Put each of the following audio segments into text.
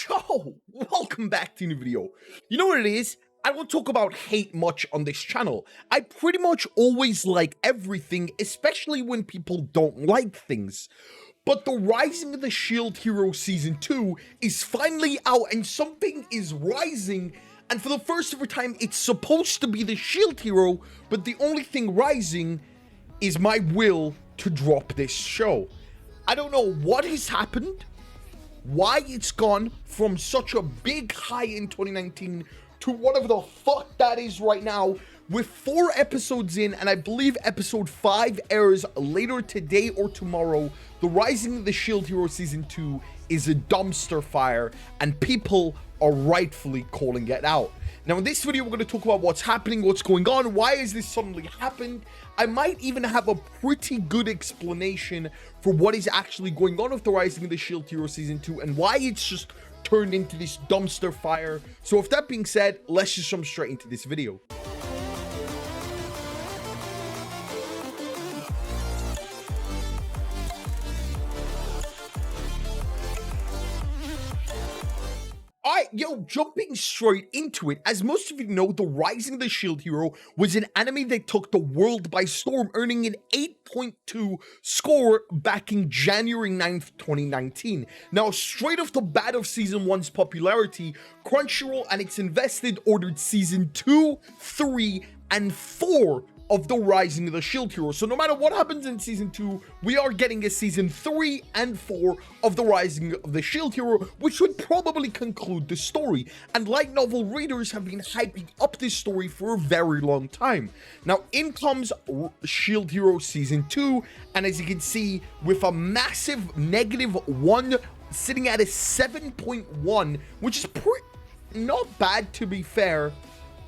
Yo, welcome back to a new video. You know what it is? I don't talk about hate much on this channel. I pretty much always like everything, especially when people don't like things. But the Rising of the Shield Hero Season 2 is finally out and something is rising, and for the first ever time it's supposed to be the Shield Hero, but the only thing rising is my will to drop this show. I don't know what has happened, why it's gone from such a big high in 2019 to whatever the fuck that is right now. With 4 episodes in, and I believe episode 5 airs later today or tomorrow, the Rising of the Shield Hero Season 2 is a dumpster fire, and people are rightfully calling it out. Now in this video, we're going to talk about what's happening, what's going on, why has this suddenly happened. I might even have a pretty good explanation for what is actually going on with the Rising of the Shield Hero Season 2 and why it's just turned into this dumpster fire. So with that being said, let's just jump straight into this video. Alright, yo, jumping straight into it, as most of you know, the Rising of the Shield Hero was an anime that took the world by storm, earning an 8.2 score back in January 9th, 2019. Now, straight off the bat of Season 1's popularity, Crunchyroll and its invested ordered Season 2, 3, and 4 of the Rising of the Shield Hero. So no matter what happens in Season 2, we are getting a Season 3 and 4 of the Rising of the Shield Hero, which would probably conclude the story. And light novel readers have been hyping up this story for a very long time. Now in comes Shield Hero Season 2, and as you can see, with a massive -1, sitting at a 7.1, which is not bad to be fair.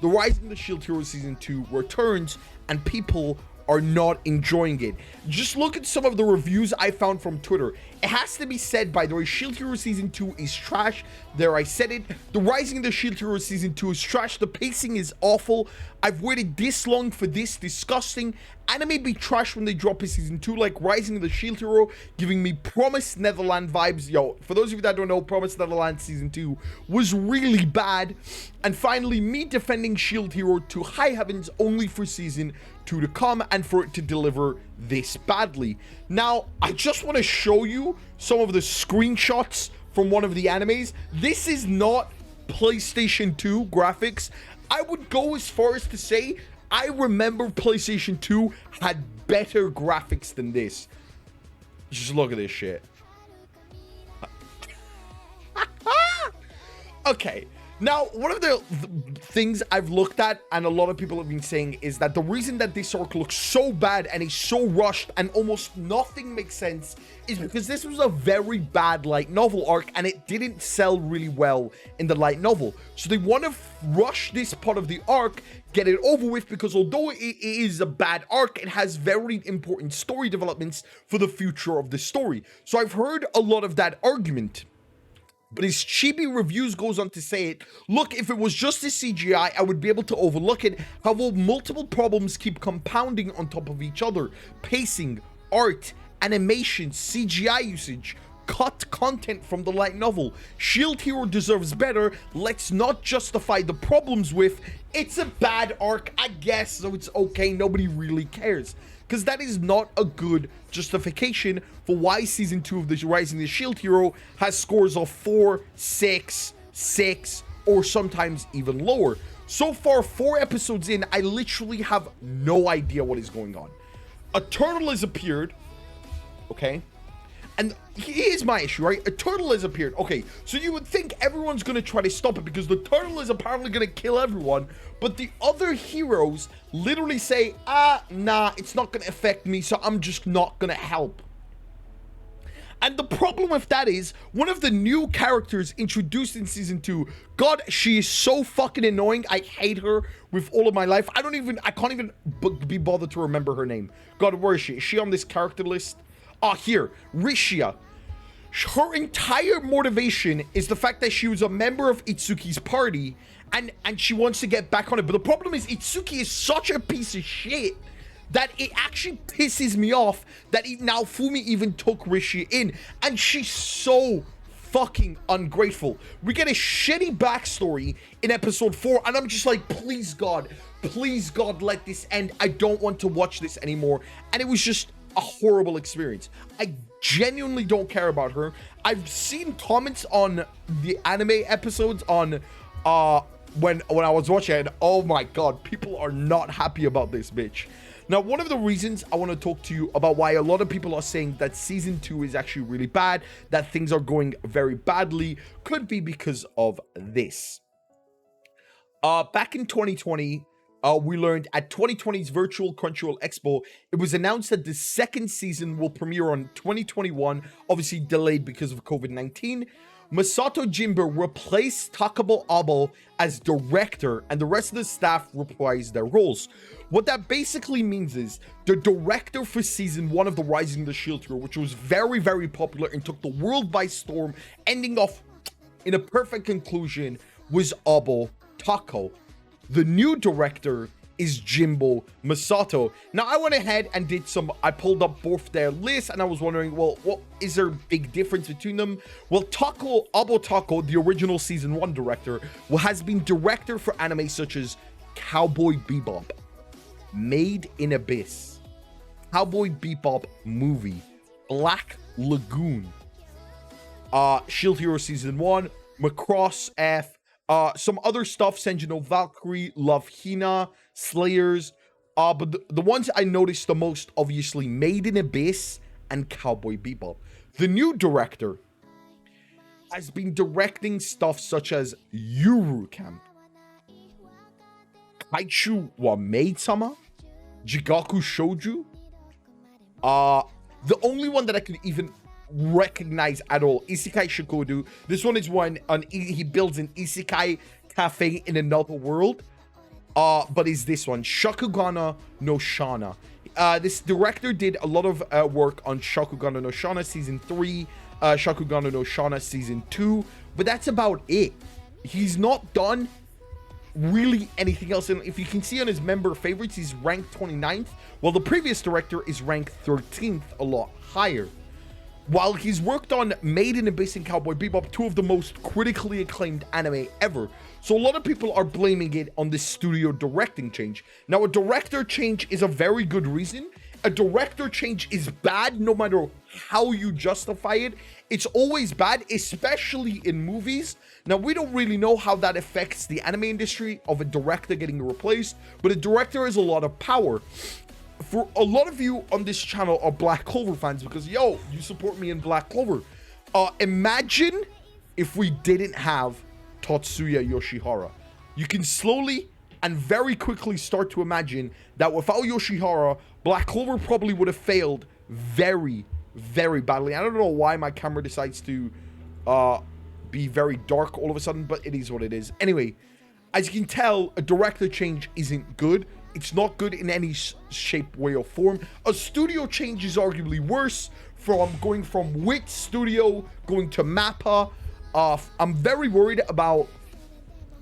The Rising of the Shield Hero Season 2 returns, and people are not enjoying it. Just look at some of the reviews I found from Twitter. It has to be said, by the way, Shield Hero Season 2 is trash. There, I said it. The Rising of the Shield Hero Season 2 is trash. The pacing is awful. I've waited this long for this. Disgusting. Anime be trash when they drop a Season 2, like Rising of the Shield Hero, giving me Promised Neverland vibes. Yo, for those of you that don't know, Promised Neverland Season 2 was really bad. And finally, me defending Shield Hero to high heavens only for Season 2 to come and for it to deliver this badly. Now, I just want to show you some of the screenshots from one of the animes. This is not PlayStation 2 graphics. I would go as far as to say I remember PlayStation 2 had better graphics than this. Just look at this shit. Okay. Now, one of the things I've looked at, and a lot of people have been saying, is that the reason that this arc looks so bad and is so rushed and almost nothing makes sense is because this was a very bad light novel arc and it didn't sell really well in the light novel. So they want to rush this part of the arc, get it over with, because although it is a bad arc, it has very important story developments for the future of the story. So I've heard a lot of that argument. But his chibi reviews goes on to say it. Look, if it was just a CGI, I would be able to overlook it. However, multiple problems keep compounding on top of each other. Pacing, art, animation, CGI usage, cut content from the light novel. Shield Hero deserves better. Let's not justify the problems with, it's a bad arc, I guess, so it's okay, nobody really cares. Because that is not a good justification for why Season 2 of the Rising of the Shield Hero has scores of 4, 6, 6, or sometimes even lower. So far, 4 episodes in, I literally have no idea what is going on. A turtle has appeared, okay? And here's my issue, right? A turtle has appeared. Okay, so you would think everyone's going to try to stop it because the turtle is apparently going to kill everyone. But the other heroes literally say, nah, it's not going to affect me, so I'm just not going to help. And the problem with that is, one of the new characters introduced in Season 2, God, she is so fucking annoying. I hate her with all of my life. I can't even be bothered to remember her name. God, where is she? Is she on this character list? Ah, here, Rishia. Her entire motivation is the fact that she was a member of Itsuki's party and she wants to get back on it. But the problem is Itsuki is such a piece of shit that it actually pisses me off that Naofumi even took Rishia in. And she's so fucking ungrateful. We get a shitty backstory in episode 4, and I'm just like, please God, let this end. I don't want to watch this anymore. And it was just a horrible experience. I genuinely don't care about her. I've seen comments on the anime episodes on when I was watching it, and oh my God, people are not happy about this bitch. Now, one of the reasons I want to talk to you about why a lot of people are saying that season 2 is actually really bad, that things are going very badly, could be because of this. Back in 2020, we learned at 2020's virtual Crunchyroll Expo, it was announced that the second season will premiere on 2021, obviously delayed because of COVID-19. Masato Jimbo replaced Takabo Abo as director, and the rest of the staff reprised their roles. What that basically means is the director for season 1 of the Rising the Shield Hero, which was very, very popular and took the world by storm, ending off in a perfect conclusion, was Abo Tako. The new director is Jimbo Masato. Now, I went ahead and I pulled up both their lists, and I was wondering, well, what is there a big difference between them? Well, Abo Tako, the original season 1 director, has been director for anime such as Cowboy Bebop, Made in Abyss, Cowboy Bebop movie, Black Lagoon, Shield Hero season 1, Macross F, some other stuff, Senjino Valkyrie, Love Hina, Slayers, but the ones I noticed the most, obviously, Made in Abyss and Cowboy Bebop. The new director has been directing stuff such as Yuru Camp, Kaichu wa Maid-sama, Jigaku Shouju. The only one that I could even recognize at all, Isekai Shikodu. This one is one he builds an Isekai cafe in another world. But is this one, Shakugana no Shana. This director did a lot of work on Shakugana no Shana season 3, Shakugana no Shana season 2, but that's about it. He's not done really anything else. And if you can see on his member favorites, he's ranked 29th, while the previous director is ranked 13th, a lot higher. While he's worked on Made in Abyss and Cowboy Bebop, 2 of the most critically acclaimed anime ever. So a lot of people are blaming it on this studio directing change. Now, a director change is a very good reason. A director change is bad no matter how you justify it. It's always bad, especially in movies. Now, we don't really know how that affects the anime industry of a director getting replaced, but a director has a lot of power. For a lot of you on this channel are Black Clover fans because, yo, you support me in Black Clover. Imagine if we didn't have Tatsuya Yoshihara. You can slowly and very quickly start to imagine that without Yoshihara, Black Clover probably would have failed very, very badly. I don't know why my camera decides to be very dark all of a sudden, but it is what it is. Anyway, as you can tell, a director change isn't good. It's not good in any shape, way, or form. A studio change is arguably worse, from going from Wit Studio going to Mappa. I'm very worried about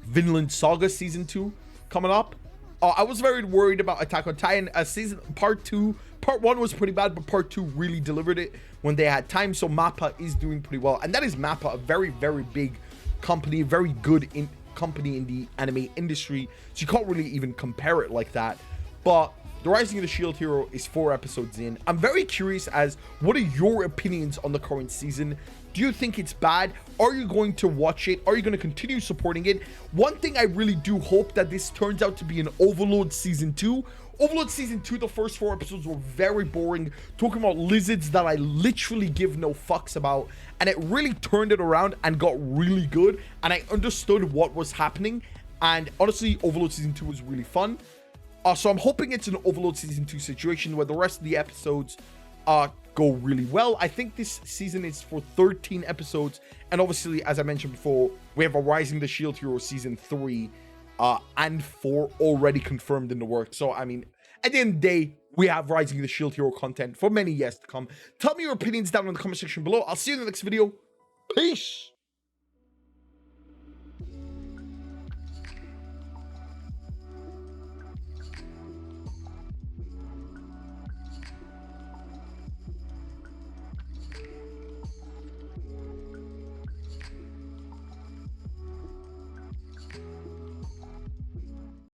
Vinland Saga season 2 coming up. I was very worried about Attack on Titan season part 2. Part 1 was pretty bad, but part 2 really delivered it when they had time. So Mappa is doing pretty well, and that is Mappa, a very, very big company, very good company in the anime industry, so you can't really even compare it like that. But The Rising of the Shield Hero is 4 episodes in. I'm very curious as what are your opinions on the current season? Do you think it's bad? Are you going to watch it? Are you going to continue supporting it? One thing I really do hope that this turns out to be an Overlord season 2. Overlord season 2, the first 4 episodes were very boring, talking about lizards that I literally give no fucks about, and it really turned it around and got really good, and I understood what was happening. And honestly, Overlord season 2 was really fun. So I'm hoping it's an Overlord season 2 situation where the rest of the episodes go really well. I think this season is for 13 episodes, and obviously, as I mentioned before, we have a Rising the Shield Hero season 3 and 4 already confirmed in the works. So I mean, at the end of the day, we have Rising the Shield Hero content for many years to come. Tell me your opinions down in the comment section below. I'll see you in the next video. Peace.